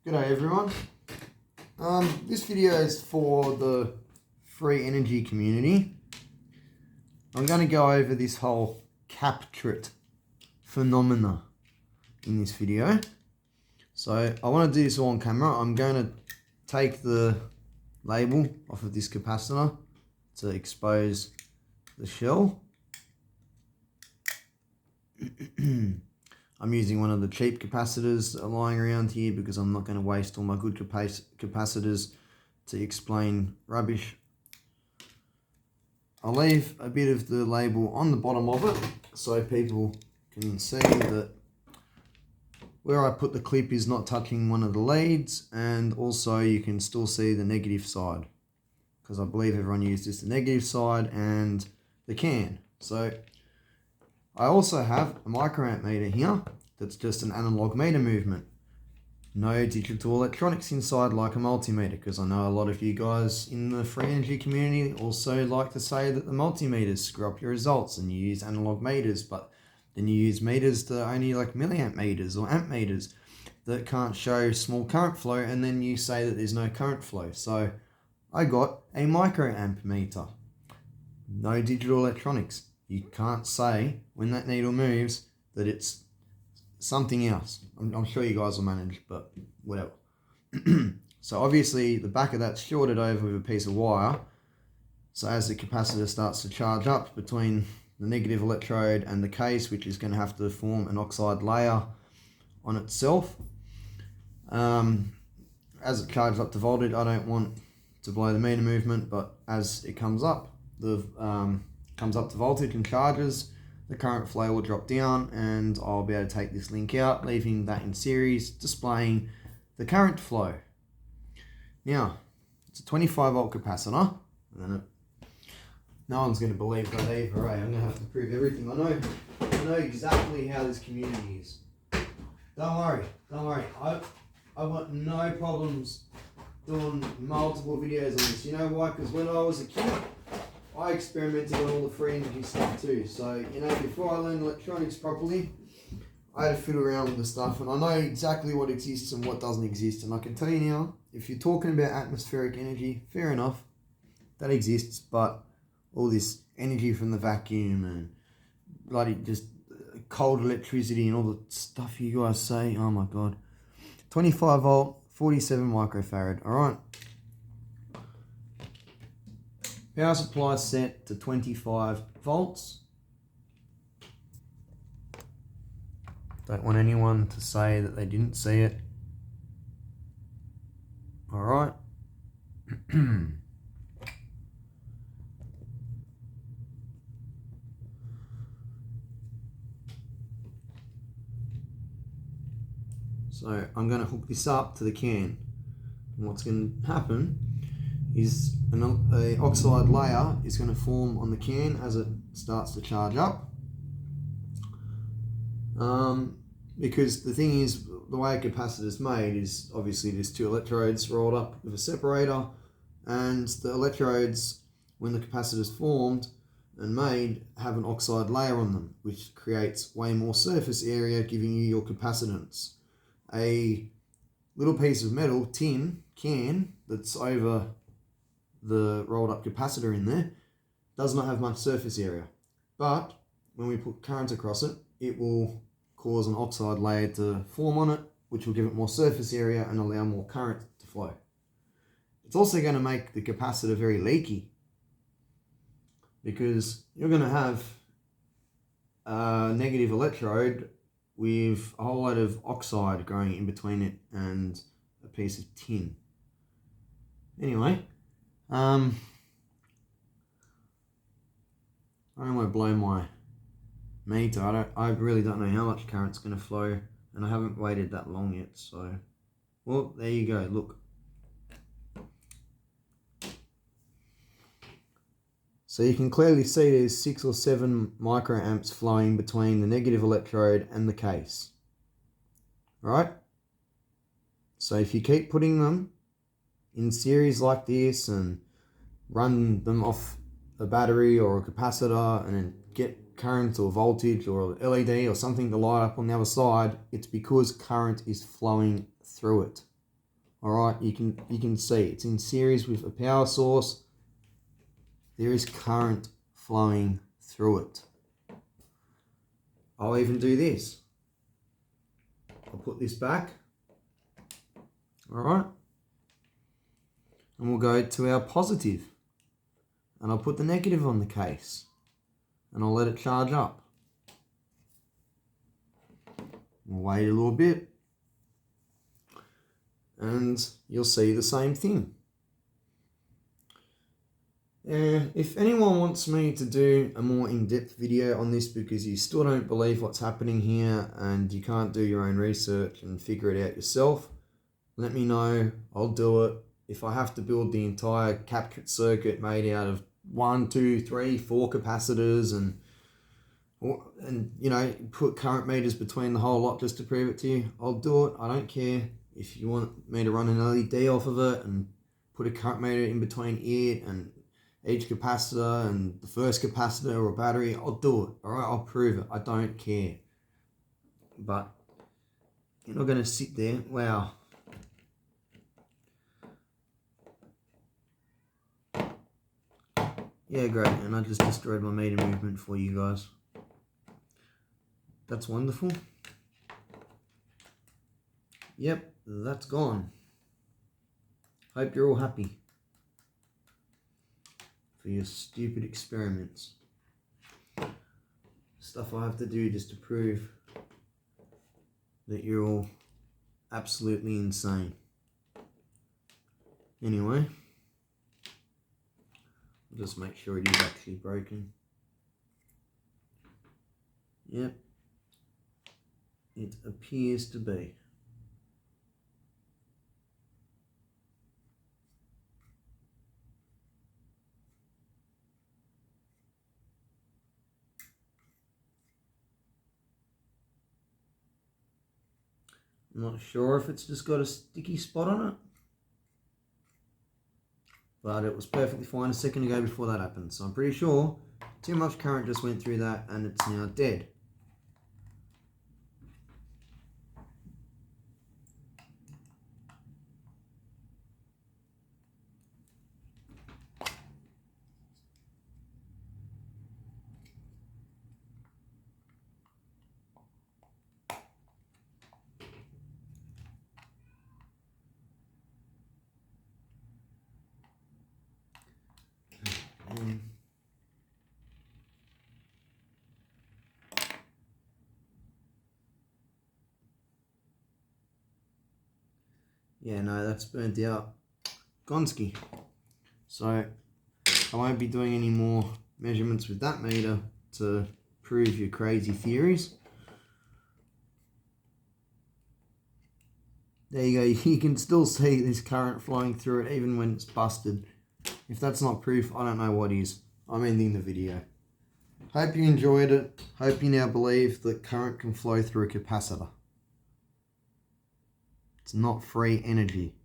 G'day everyone. This video is for the free energy community. I'm going to go over this whole Captret phenomena in this video. So I want to do this all on camera. I'm going to take the label off of this capacitor to expose the shell. I'm using one of the cheap capacitors that are lying around here because I'm not going to waste all my good capacitors to explain rubbish. I'll leave a bit of the label on the bottom of it so people can see that where I put the clip is not touching one of the leads, and also you can still see the negative side because I believe everyone uses the negative side and the can. So I also have a microamp meter here that's just an analog meter movement. No digital electronics inside like a multimeter, because I know a lot of you guys in the free energy community also like to say that the multimeters screw up your results and you use analog meters, but then you use meters that are only like milliamp meters or amp meters that can't show small current flow, and then you say that there's no current flow. So I got a microamp meter. No digital electronics. You can't say when that needle moves that it's something else. I'm sure you guys will manage, but whatever. So obviously the back of that's shorted over with a piece of wire. So as the capacitor starts to charge up between the negative electrode and the case, which is going to have to form an oxide layer on itself. As it charges up to voltage, I don't want to blow the meter movement, but as it comes up, comes up to voltage and charges, the current flow will drop down, and I'll be able to take this link out, leaving that in series, displaying the current flow. Now, it's a 25 volt capacitor, and no one's going to believe that either, right? I'm going to have to prove everything. I know exactly how this community is. Don't worry. I've got no problems doing multiple videos on this. You know why? Because when I was a kid, I experimented on all the free energy stuff too. So, before I learned electronics properly, I had to fiddle around with the stuff, and I know exactly what exists and what doesn't exist. And I can tell you now, if you're talking about atmospheric energy, fair enough, that exists, but all this energy from the vacuum and bloody just cold electricity and all the stuff you guys say, oh my god. 25 volt, 47 microfarad, alright? Power supply set to 25 volts. Don't want anyone to say that they didn't see it. Alright. So I'm going to hook this up to the can. And what's going to happen is an oxide layer is going to form on the can as it starts to charge up. Because the thing is, the way a capacitor is made is obviously there's two electrodes rolled up with a separator, and the electrodes, when the capacitor is formed and made, have an oxide layer on them, which creates way more surface area, giving you your capacitance. A little piece of metal, tin, can, that's over the rolled up capacitor in there, does not have much surface area. But when we put current across it, it will cause an oxide layer to form on it, which will give it more surface area and allow more current to flow. It's also going to make the capacitor very leaky, because you're going to have a negative electrode with a whole lot of oxide growing in between it and a piece of tin. Anyway, I don't want to blow my meter. I really don't know how much current's going to flow, and I haven't waited that long yet. So, well, there you go. Look. So you can clearly see there's 6 or 7 microamps flowing between the negative electrode and the case. Right? So if you keep putting them in series like this and run them off a battery or a capacitor and then get current or voltage or LED or something to light up on the other side, it's because current is flowing through it. Alright, you can see it's in series with a power source. There is current flowing through it. I'll even do this. I'll put this back. Alright. And we'll go to our positive. And I'll put the negative on the case. And I'll let it charge up. We'll wait a little bit. And you'll see the same thing. If anyone wants me to do a more in-depth video on this because you still don't believe what's happening here and you can't do your own research and figure it out yourself, let me know. I'll do it. If I have to build the entire Captret circuit made out of 1, 2, 3, 4 capacitors and you know, put current meters between the whole lot just to prove it to you, I'll do it. I don't care. If you want me to run an LED off of it and put a current meter in between it and each capacitor and the first capacitor or battery, I'll do it. Alright, I'll prove it. I don't care. But you're not going to sit there. Wow. Yeah, great. And I just destroyed my meter movement for you guys. That's wonderful. Yep, that's gone. Hope you're all happy for your stupid experiments. Stuff I have to do just to prove that you're all absolutely insane. Anyway, I'll just make sure it is actually broken. Yep, it appears to be. I'm not sure if it's just got a sticky spot on it, but it was perfectly fine a second ago before that happened, so I'm pretty sure too much current just went through that and it's now dead. Yeah, no, that's burnt out. Gonski. So I won't be doing any more measurements with that meter to prove your crazy theories. There you go, you can still see this current flowing through it even when it's busted. If that's not proof, I don't know what is. I'm ending the video. Hope you enjoyed it. Hope you now believe that current can flow through a capacitor. It's not free energy.